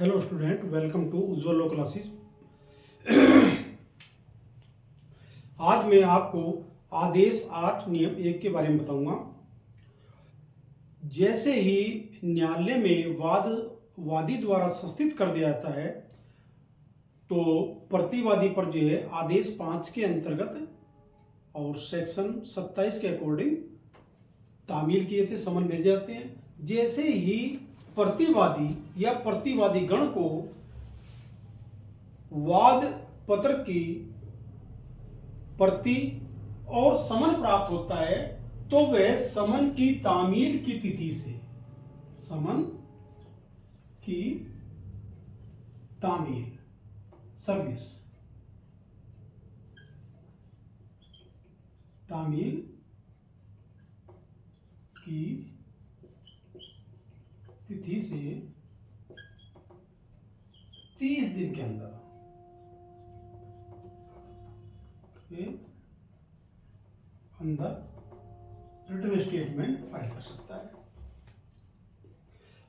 Hello student, welcome to Ujjwal law classes. आज मैं आपको आदेश 8 नियम 1 के बारे में बताऊंगा। जैसे ही न्यायालय में वादी द्वारा संस्थित कर दिया जाता है तो प्रतिवादी पर जो है आदेश 5 के अंतर्गत और सेक्शन 27 के अकॉर्डिंग तामील किए थे समन भेजे जाते हैं। जैसे ही प्रतिवादी या प्रतिवादी गण को वाद पत्र की प्रति और समन प्राप्त होता है तो वह समन की तामील की तिथि से समन की तामील सर्विस तामील की तिथि से 30 दिन के अंदर रिटर्न स्टेटमेंट फाइल कर सकता है।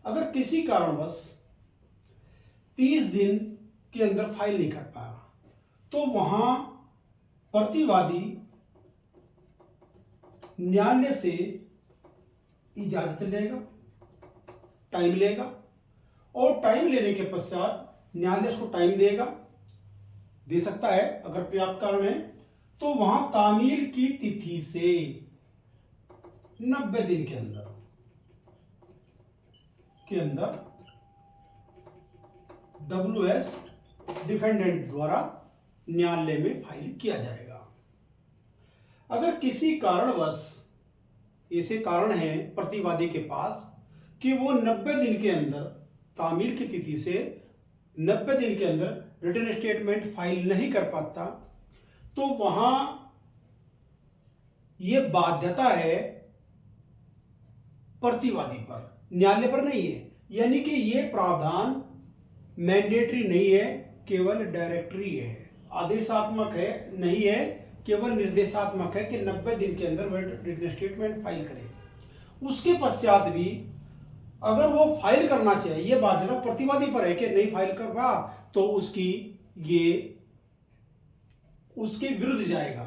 अगर किसी कारणवश 30 दिन के अंदर फाइल नहीं कर पाया तो वहां प्रतिवादी न्यायालय से इजाजत लेगा, टाइम लेगा और टाइम लेने के पश्चात न्यायालय उसको टाइम दे सकता है। अगर पर्याप्त कारण है तो वहां तामील की तिथि से 90 दिन के अंदर WS डिफेंडेंट द्वारा न्यायालय में फाइल किया जाएगा। अगर किसी कारणवश ऐसे कारण है प्रतिवादी के पास कि वो 90 दिन के अंदर तामील की तिथि से 90 दिन के अंदर रिटर्न स्टेटमेंट फाइल नहीं कर पाता तो वहां यह बाध्यता है प्रतिवादी पर, न्यायालय पर नहीं है। यानी कि यह प्रावधान मैंडेटरी नहीं है, केवल डायरेक्टरी है, आदेशात्मक है नहीं है, केवल निर्देशात्मक है कि 90 दिन के अंदर वह रिटर्न स्टेटमेंट फाइल करे। उसके पश्चात भी अगर वो फाइल करना चाहिए, ये बाध्यता प्रतिवादी पर है कि नहीं फाइल कर पा तो उसके विरुद्ध जाएगा।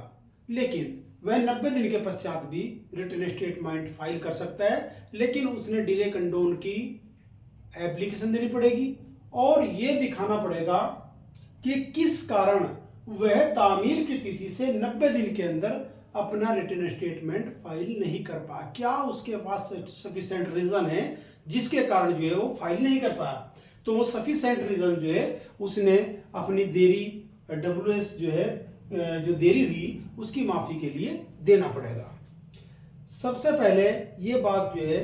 लेकिन वह 90 दिन के पश्चात भी रिटर्न स्टेटमेंट फाइल कर सकता है, लेकिन उसने डिले कंडोन की एप्लीकेशन देनी पड़ेगी और यह दिखाना पड़ेगा कि किस कारण वह तामील की तिथि से 90 दिन के अंदर अपना रिटर्न स्टेटमेंट फाइल नहीं कर पाया। क्या उसके पास सफिशिएंट रीजन है जिसके कारण जो है वो फाइल नहीं कर पाया, तो वो सफिशिएंट रीजन जो है उसने अपनी देरी WS जो देरी हुई उसकी माफी के लिए देना पड़ेगा। सबसे पहले ये बात जो है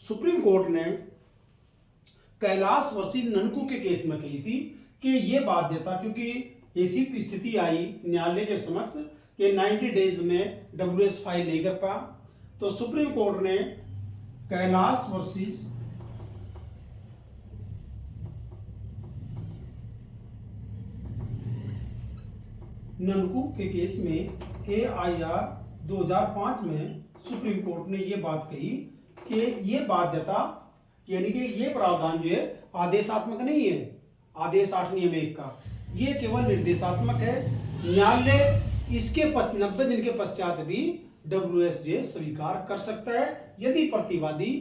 सुप्रीम कोर्ट ने कैलाश वर्सेस ननकू के केस में कही थी कि ये बाध्यता, क्योंकि ऐसी स्थिति आई न्यायालय के समक्ष कि 90 डेज में WS फाइल नहीं कर पाया, तो सुप्रीम कोर्ट ने कैलाश वर्सेस ननकू के केस में AIR 2005 में सुप्रीम कोर्ट ने यह बात कही कि यह बाध्यता यानी कि यह प्रावधान जो है आदेशात्मक नहीं है, आदेश 8 नियम 1 का, यह केवल निर्देशात्मक है। न्यायालय इसके 90 दिन के पश्चात भी WS स्वीकार कर सकता है यदि प्रतिवादी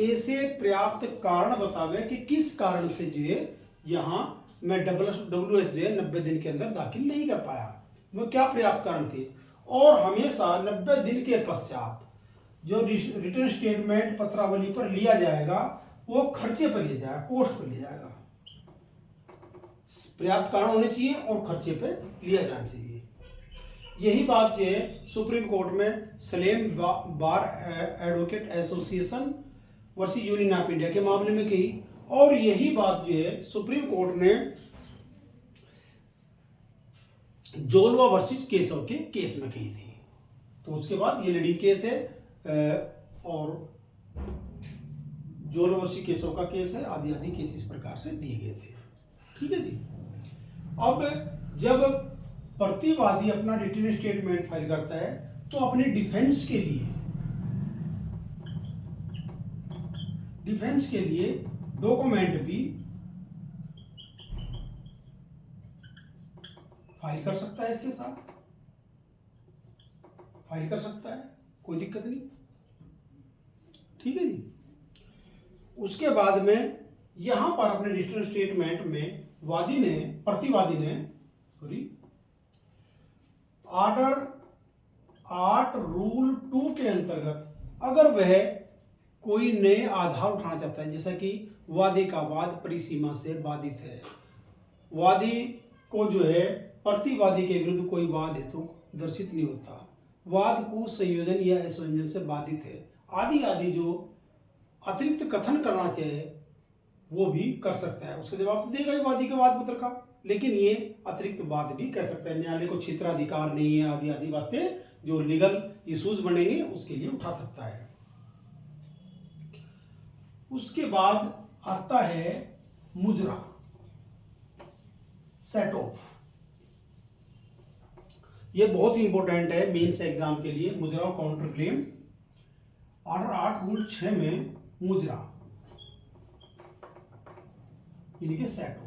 ऐसे पर्याप्त कारण बतावे कि किस कारण से जो है यहां मैं WS 90 दिन के अंदर दाखिल नहीं कर पाया, वो क्या पर्याप्त कारण थे। और हमेशा 90 दिन के पश्चात जो रिटर्न स्टेटमेंट पत्रावली पर लिया जाएगा वो खर्चे पर लिया जाएगा, कॉस्ट पर लिया जाएगा। पर्याप्त कारण होने चाहिए और खर्चे पे लिया जाना चाहिए। यही बात जो है सुप्रीम कोर्ट में Salem Bar Advocate Association versus Union of India के मामले में कही, और यही बात जो है सुप्रीम कोर्ट ने जोलवा वर्सेस केशव के केस में कही थी। तो उसके बाद ये लीडिंग केस है और जोलवा वर्सेस केशव का केस है, आदि आदि केस इस प्रकार से दिए गए थे। ठीक है जी। अब जब प्रतिवादी अपना रिटर्न स्टेटमेंट फाइल करता है तो अपने डिफेंस के लिए डॉक्यूमेंट भी फाइल कर सकता है, इसके साथ फाइल कर सकता है, कोई दिक्कत नहीं। ठीक है जी। उसके बाद में यहां पर अपने रिटर्न स्टेटमेंट में प्रतिवादी ने ऑर्डर 8 रूल 2 के अंतर्गत अगर वह कोई नए आधार उठाना चाहता है, जैसा कि वादे का वाद परिसीमा से बाधित है, वादी को जो है प्रतिवादी के विरुद्ध कोई वाद हेतु दर्शित नहीं होता, वाद को संयोजन या असंयोजन से बाधित है, आदि आदि जो अतिरिक्त कथन करना चाहिए वो भी कर सकता है। उसका जवाब तो देगा ही वादी के वाद पत्र का, लेकिन ये अतिरिक्त बात भी कह सकता है। न्यायालय को क्षेत्राधिकार नहीं है, आदि आदि बातें जो लीगल इश्यूज बनेंगे उसके लिए उठा सकता है। उसके बाद आता है मुजरा, सेट ऑफ। ये बहुत ही इंपॉर्टेंट है मेंस एग्जाम के लिए। मुजरा और काउंटर क्लेम, ऑर्डर 8 रूल 6 में मुजरा यानी कि सेट ऑफ।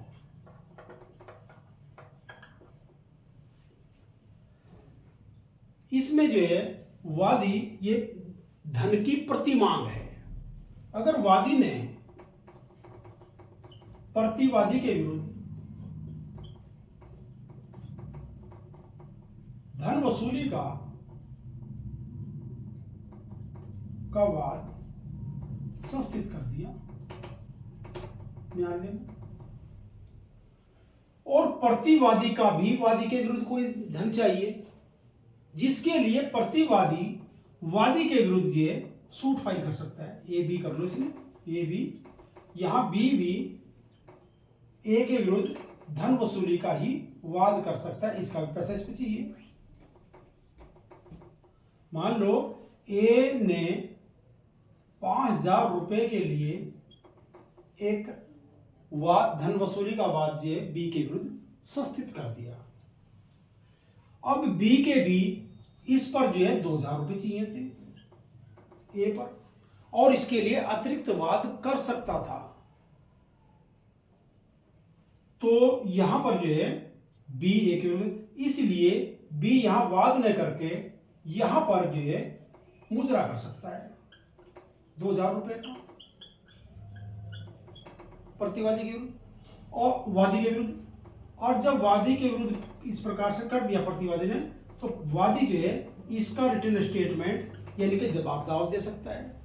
इसमें जो है वादी ये धन की प्रतिमांग है। अगर वादी ने प्रतिवादी के विरुद्ध धन वसूली का वाद संस्थित कर दिया न्यायालय में, और प्रतिवादी का भी वादी के विरुद्ध कोई धन चाहिए, जिसके लिए प्रतिवादी वादी के विरुद्ध ये सूट फाइल कर सकता है। ए बी कर लो इसमें, ए बी, यहां बी भी ए के विरुद्ध धन वसूली का ही वाद कर सकता है, इसका भी पैसा इस पे चाहिए। मान लो ए ने 5,000 रुपए के लिए एक धन वसूली का वाद जो है बी के विरुद्ध संस्थित कर दिया। अब बी के भी इस पर जो है 2,000 रुपए चाहिए थे ए पर, और इसके लिए अतिरिक्त वाद कर सकता था। तो यहां पर जो है बी ए के विरुद्ध, इसलिए बी यहां वाद न करके यहां पर जो है मुजरा कर सकता है 2,000 रुपए का प्रतिवादी के विरुद्ध और वादी के विरुद्ध। और जब वादी के विरुद्ध इस प्रकार से कर दिया प्रतिवादी ने, तो वादी जो है इसका रिटन स्टेटमेंट यानी कि जवाब दावा दे सकता है।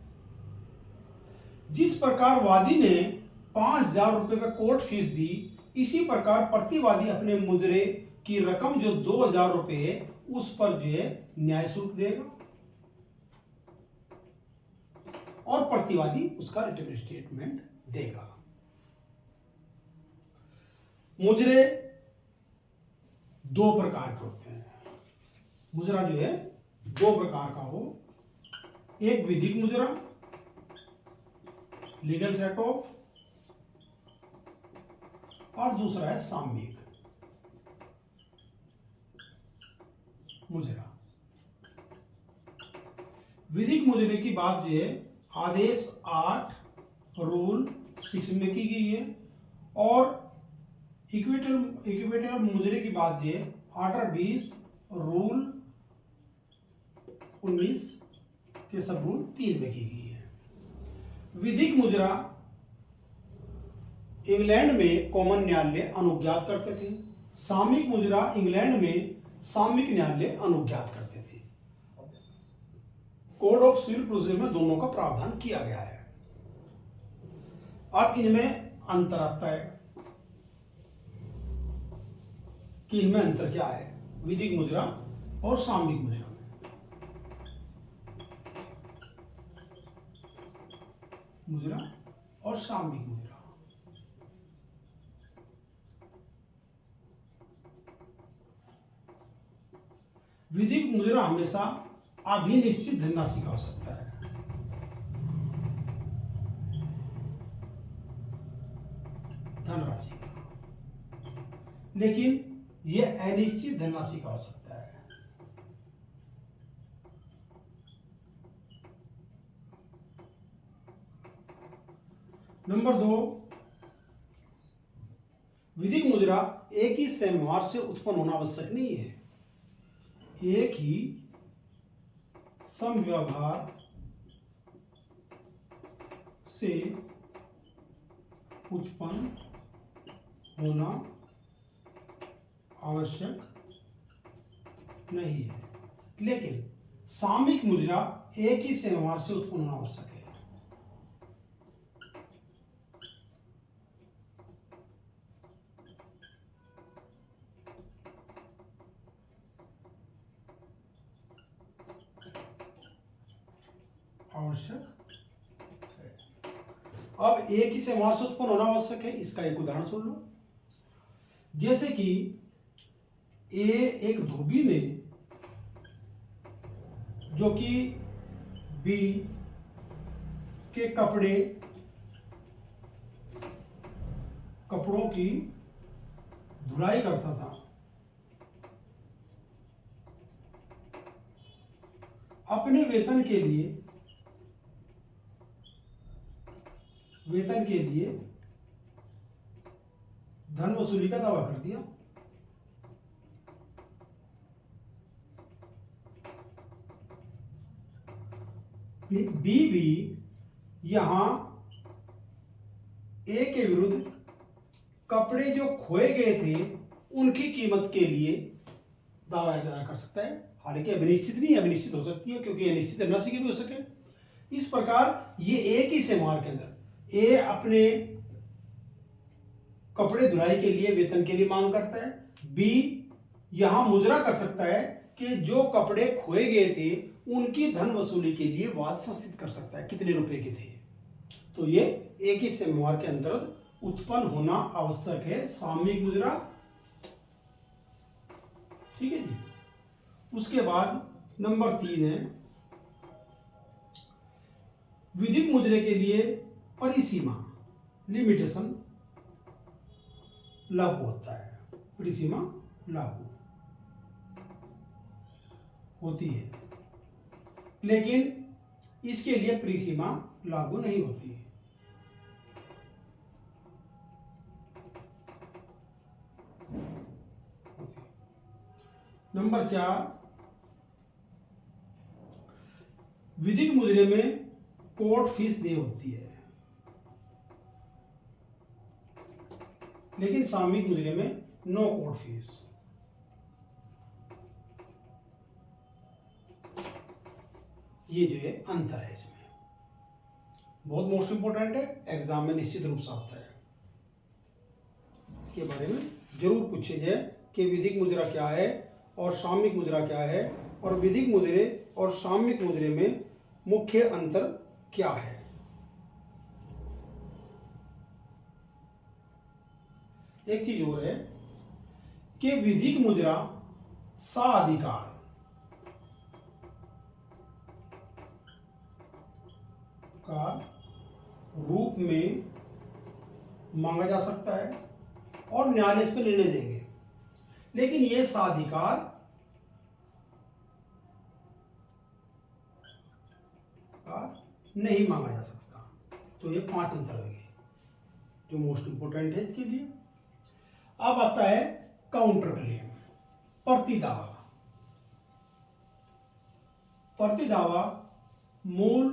जिस प्रकार वादी ने 5,000 रुपए में कोर्ट फीस दी, इसी प्रकार प्रतिवादी अपने मुजरे की रकम जो 2,000 रुपए है उस पर जो है न्याय शुल्क देगा, और प्रतिवादी उसका रिटन स्टेटमेंट देगा। मुजरे 2 प्रकार के होते हैं। मुजरा जो है 2 प्रकार का हो, एक विधिक मुजरा लीगल सेट ऑफ, और दूसरा है सामयिक मुजरा। विधिक मुजरे की बात जो है आदेश 8 रूल 6 में की गई है, और इक्विटल मुजरे की बात जो है ऑर्डर 20 रूल 19 के सब रूल 3 में की गई है। विधिक मुजरा इंग्लैंड में कॉमन न्यायालय अनुज्ञात करते थे, सामयिक मुजरा इंग्लैंड में सामयिक न्यायालय अनुज्ञात करते थे। कोड ऑफ सिविल प्रोसीजर में दोनों का प्रावधान किया गया है। अब इनमें अंतर आता है कि इनमें अंतर क्या है विधिक मुजरा और सामयिक मुजरा में। मुजरा और सामयिक मुजरा, विधिक मुजरा हमेशा अभिनिश्चित धनराशि का हो सकता है, धनराशि का, लेकिन यह अनिश्चित धनराशि का हो सकता है। नंबर 2, विधिक मुद्रा एक ही समव्यवहार से उत्पन्न होना आवश्यक नहीं है। एक ही समव्यवहार से उत्पन्न होना आवश्यक नहीं है, लेकिन सामयिक मुद्रा एक ही समव्यवहार से उत्पन्न होना आवश्यक है। आवश्यक है। अब एक ही समव्यवहार से उत्पन्न होना आवश्यक है, इसका एक उदाहरण सुन लो। जैसे कि एक धोबी ने जो कि बी के कपड़ों की धुलाई करता था, अपने वेतन के लिए धन वसूली का दावा कर दिया। बी भी यहां ए के विरुद्ध कपड़े जो खोए गए थे उनकी कीमत के लिए दावा कर सकता है। हालांकि अनिश्चित नहीं, अनिश्चित हो सकती है, क्योंकि अनिश्चित राशि के भी हो सके। इस प्रकार ये एक ही समव्यवहार के अंदर ए अपने कपड़े धुलाई के लिए वेतन के लिए मांग करता है, बी यहां मुजरा कर सकता है कि जो कपड़े खोए गए थे उनकी धन वसूली के लिए वाद संस्थित कर सकता है, कितने रुपए के थे। तो ये एक ही समव्यवहार के अंतर्गत उत्पन्न होना आवश्यक है, सामयिक मुद्रा। ठीक है जी। उसके बाद नंबर 3 है, विधिक मुद्रे के लिए परिसीमा, लिमिटेशन लागू होता है। परिसीमा लागू होती है, लेकिन इसके लिए परिसीमा लागू नहीं होती है। नंबर 4, विधिक मुद्रे में कोर्ट फीस देय होती है, लेकिन सामयिक मुद्रे में नो कोर्ट फीस। ये जो है अंतर है, इसमें बहुत मोस्ट इंपोर्टेंट है, एग्जाम में निश्चित रूप से आता है। इसके बारे में जरूर पूछे जाए कि विधिक मुद्रा क्या है और सामयिक मुद्रा क्या है, और विधिक मुद्रे और सामयिक मुद्रे में मुख्य अंतर क्या है। एक चीज और है कि विधिक मुद्रा साधिकार का रूप में मांगा जा सकता है और न्यायालय इस पर निर्णय देंगे, लेकिन यह साधिकार का नहीं मांगा जा सकता। तो ये 5 अंतर हो गए जो मोस्ट इंपोर्टेंट है इसके लिए। अब आता है काउंटर क्लेम, प्रतिदावा। प्रतिदावा मूल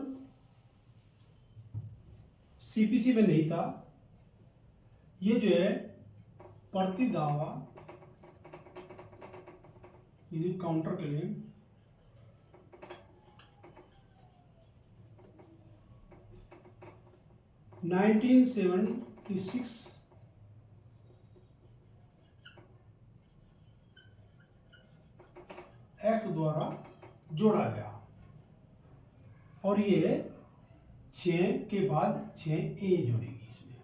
सीपीसी में नहीं था, ये जो है प्रतिदावा ये काउंटर क्लेम (1976) एक्ट द्वारा जोड़ा गया, और ये 6 के बाद 6A जुड़ेगी इसमें,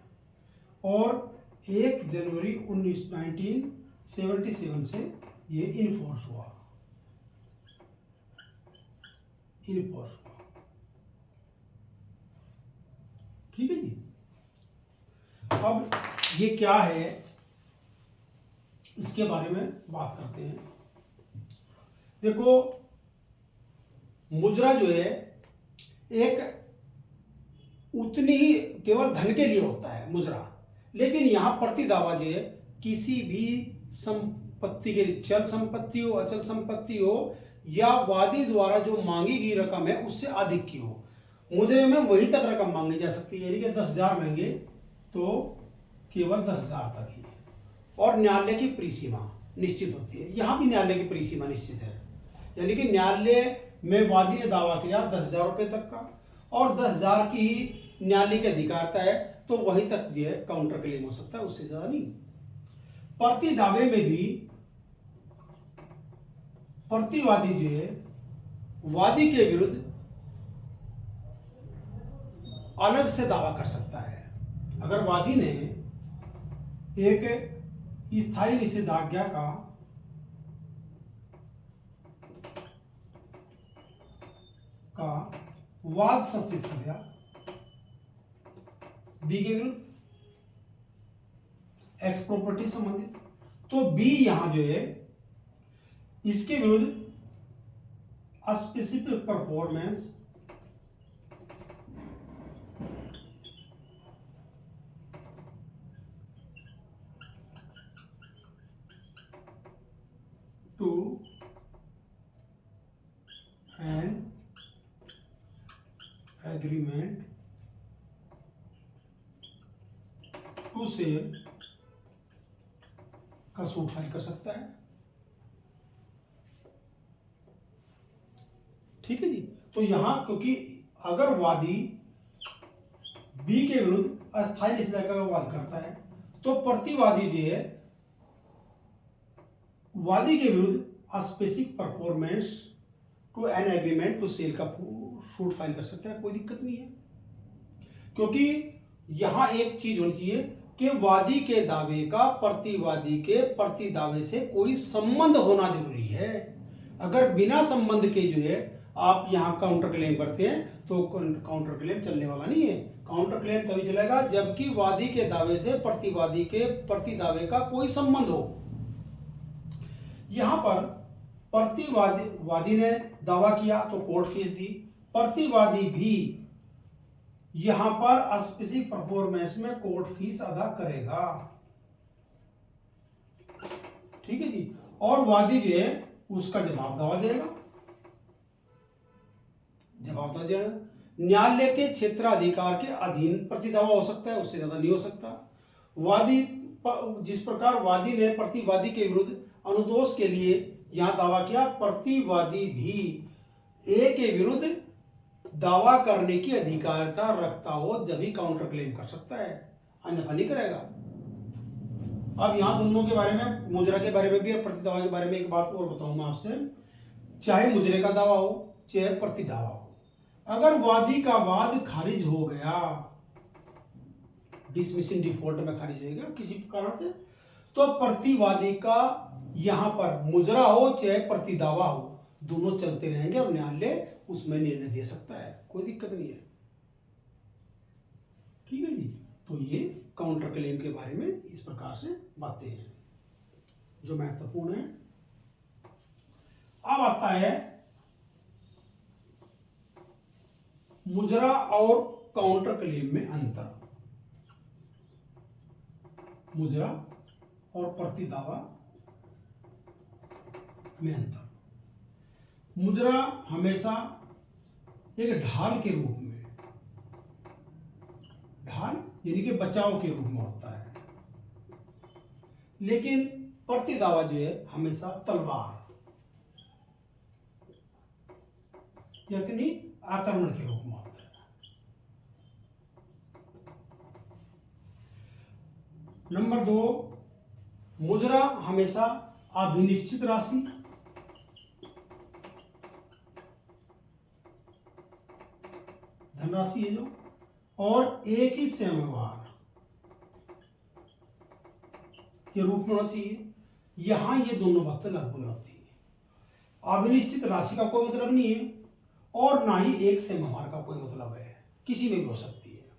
और 1 जनवरी 1977 से ये इनफोर्स हुआ। ठीक है जी। अब ये क्या है इसके बारे में बात करते हैं। देखो, मुद्रा जो है एक उतनी ही केवल धन के लिए होता है मुद्रा, लेकिन यहां प्रतिदावा जो है किसी भी संपत्ति के लिए, चल संपत्ति हो, अचल संपत्ति हो, या वादी द्वारा जो मांगी गई रकम है उससे अधिक की हो, मुद्रे में वही तक रकम मांगी जा सकती है। यानी कि 10,000 मांगे तो केवल 10,000 तक ही है। और न्यायालय की परिसीमा निश्चित होती है। यहाँ भी न्यायालय की परिसीमा निश्चित है, यानी कि न्यायालय में वादी ने दावा किया 10,000 रुपये तक का, और 10,000 की ही न्यायालय की अधिकारता है, तो वहीं तक जो है काउंटर क्लेम हो सकता है, उससे ज्यादा नहीं। प्रति दावे में भी प्रतिवादी जो है वादी के विरुद्ध अलग से दावा कर सकता है। अगर वादी ने एक स्थायी निषेधाज्ञा का वाद संस्थित कर दिया बी के विरुद्ध एक्स प्रॉपर्टी संबंधित, तो बी यहां जो है इसके विरुद्ध specific performance to an agreement to sell का सूट फाइल कर सकता है। ठीक है जी। तो यहां क्योंकि अगर वादी बी के विरुद्ध अस्थायी निषेधाज्ञा का वाद करता है, तो प्रतिवादी जो है वादी के विरुद्ध specific performance to an agreement to sell का सूट फाइल कर सकता है, कोई दिक्कत नहीं है। क्योंकि यहां एक चीज होनी चाहिए कि वादी के दावे का प्रतिवादी के प्रति दावे से कोई संबंध होना जरूरी है। अगर बिना संबंध के जो है आप यहां काउंटर क्लेम करते हैं तो काउंटर क्लेम चलने वाला नहीं है। काउंटर क्लेम तभी चलेगा जबकि वादी के दावे से प्रतिवादी के प्रति दावे का कोई संबंध हो। यहां पर वादी ने दावा किया तो कोर्ट फीस दी, प्रतिवादी भी यहां पर स्पेसिफिक परफॉर्मेंस में कोर्ट फीस अदा करेगा। ठीक है जी। और वादी जो है उसका जवाब दावा देगा, जवाब दावा देगा। न्यायालय के क्षेत्राधिकार के अधीन प्रतिदावा हो सकता है, उससे ज्यादा नहीं हो सकता। वादी जिस प्रकार वादी ने प्रतिवादी के विरुद्ध अनुदोष के लिए यहां दावा किया, प्रतिवादी भी ए के विरुद्ध दावा करने की अधिकारता रखता हो जब ही काउंटर क्लेम कर सकता है, अन्यथा नहीं करेगा। अब यहां दोनों के बारे में, मुजरा के बारे में भी और प्रतिदावा के बारे में एक बात और बताऊंगा आपसे। चाहे मुजरे का दावा हो चाहे प्रति दावा हो, अगर वादी का वाद खारिज हो गया, डिसमिसिंग डिफॉल्ट में खारिज हो गया किसी कारण से, तो प्रतिवादी का यहां पर मुजरा हो चाहे प्रति दावा हो, दोनों चलते रहेंगे और न्यायालय उसमें निर्णय दे सकता है, कोई दिक्कत नहीं है। ठीक है जी। तो ये काउंटर क्लेम के बारे में इस प्रकार से बातें हैं जो महत्वपूर्ण है। अब आता है मुजरा और काउंटर क्लेम में अंतर। मुजरा और प्रति दावा में अंतर। मुजरा हमेशा एक ढाल के रूप में, ढाल यानी कि बचाव के रूप में होता है, लेकिन प्रति दावा जो है हमेशा तलवार यानी आक्रमण के रूप में होता है। नंबर 2, मुजरा हमेशा अभिनिश्चित राशि, धनराशि है जो, और एक ही व्यवहार के रूप में होना चाहिए। यहां ये दोनों बातें लागू नहीं होती है। अभिनिश्चित राशि का कोई मतलब नहीं है और ना ही एक से व्यवहार का कोई मतलब है, किसी में भी हो सकती है।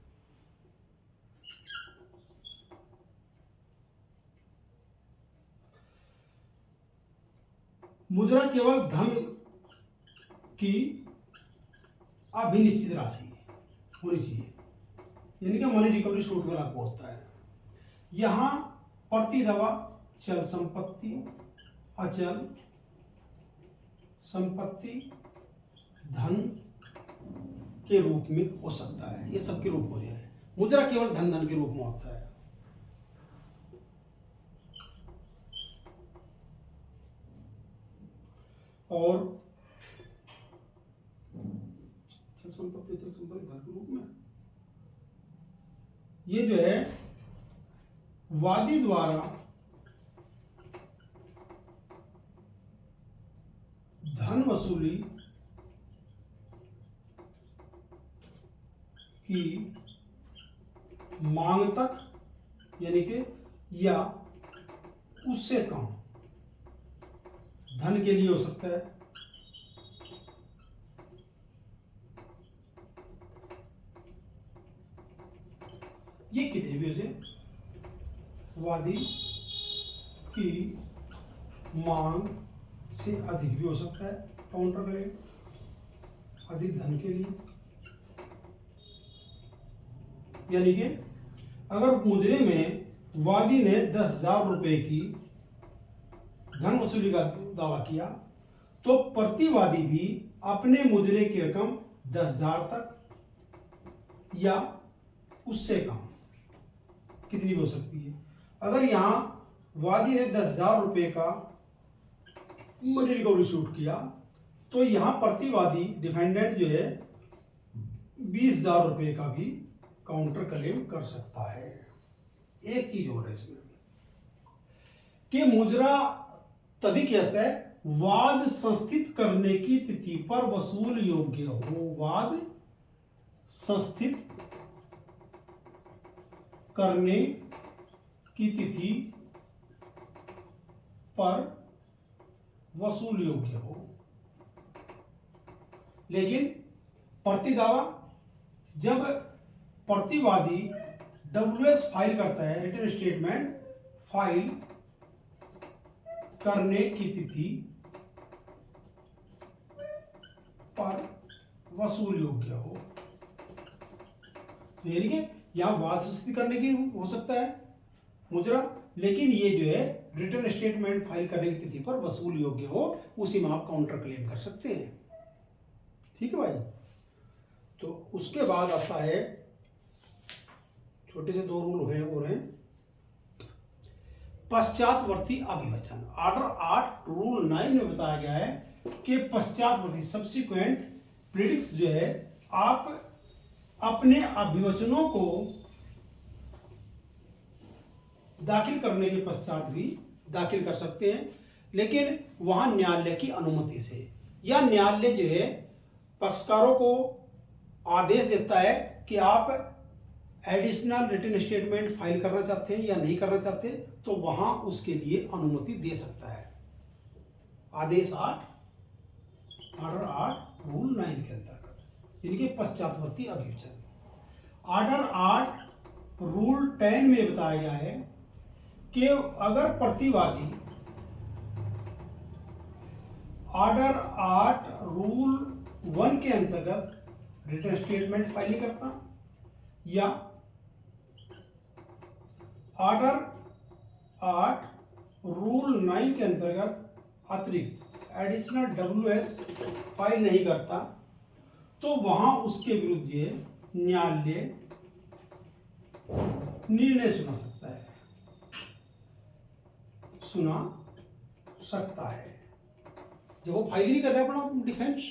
मुद्रा केवल धन की अभिनिश्चित राशि होनी चाहिए, यानी कि मनी रिकवरी सूट में लागू होता है। यहां प्रति दफा चल संपत्ति, अचल संपत्ति धन के रूप में हो सकता है। ये सबके रूप में हो जाए। मुद्रा केवल धन के रूप में होता है। और चल संपत्ति धन के रूप में ये जो है वादी द्वारा धन वसूली की मांग तक, यानी कि या उससे कम धन के लिए हो सकता है। ये कितनी भी हो जाए, वादी की मांग से अधिक भी हो सकता है। काउंटर क्लेम अधिक धन के लिए, यानी कि अगर मुजरे में वादी ने 10,000 रुपए की धन वसूली का दावा किया तो प्रतिवादी भी अपने मुजरे की रकम 10,000 तक या उससे कम कितनी भी हो सकती है। अगर यहां वादी ने 10,000 रुपए का मनी रिकवरी सूट किया तो यहां प्रतिवादी डिफेंडेंट जो है 20,000 रुपए का भी काउंटर क्लेम कर सकता है। एक चीज और है इसमें कि मुजरा तभी कैसा है, वाद संस्थित करने की तिथि पर वसूल योग्य हो। वाद संस्थित करने की तिथि पर वसूल योग्य हो। लेकिन प्रतिदावा, जब प्रतिवादी WS फाइल करता है, रिटर्न स्टेटमेंट फाइल करने की तिथि पर वसूल योग्य हो, यानी कि यहां वाद संस्थित करने की हो सकता है मुजरा, लेकिन ये जो है रिटर्न स्टेटमेंट फाइल करने की तिथि पर वसूल योग्य हो, उसी में आप काउंटर क्लेम कर सकते हैं। ठीक है भाई। तो उसके बाद आता है छोटे से 2 रूल हैं और हैं पश्चातवर्ती अभिवचन। ऑर्डर 8 रूल 9 में बताया गया है कि पश्चातवर्ती सब्सिक्वेंट प्रीडिक्स जो है आप अपने अभिवचनों को दाखिल करने के पश्चात भी दाखिल कर सकते हैं, लेकिन वहां न्यायालय की अनुमति से, या न्यायालय जो है पक्षकारों को आदेश देता है कि आप एडिशनल रिटन स्टेटमेंट फाइल करना चाहते हैं या नहीं करना चाहते, तो वहां उसके लिए अनुमति दे सकता है। आदेश 8 ऑर्डर 8 रूल 9 के अंतर्गत, यानी कि पश्चातवर्ती अभिवचन। ऑर्डर 8 रूल 10 में बताया गया है कि अगर प्रतिवादी ऑर्डर 8 रूल 1 के अंतर्गत रिटन स्टेटमेंट फाइल नहीं करता, या ऑर्डर 8 रूल 9 के अंतर्गत अतिरिक्त एडिशनल WS फाइल नहीं करता, तो वहां उसके विरुद्ध ये न्यायालय निर्णय सुना सकता है, जब वो फाइल नहीं कर रहा अपना डिफेंस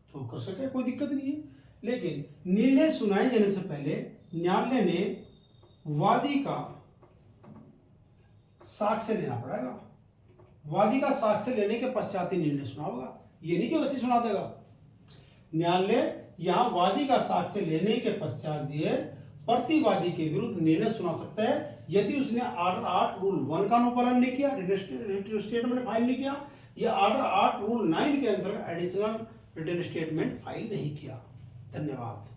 तो कर सके, कोई दिक्कत नहीं है। लेकिन निर्णय सुनाए जाने से पहले न्यायालय ने वादी का साक्ष्य लेना पड़ेगा। वादी का साक्ष्य लेने के पश्चात ही निर्णय सुना होगा, ये नहीं कि वैसे सुना देगा। न्यायालय यहां वादी का साक्ष्य लेने के पश्चात ये प्रतिवादी के विरुद्ध निर्णय सुना सकता है, यदि उसने ऑर्डर 8 रूल 1 का अनुपालन नहीं किया, रिटन स्टेटमेंट फाइल नहीं किया, या ऑर्डर 8 रूल 9 के अंतर्गत एडिशनल रिटन स्टेटमेंट फाइल नहीं किया। धन्यवाद।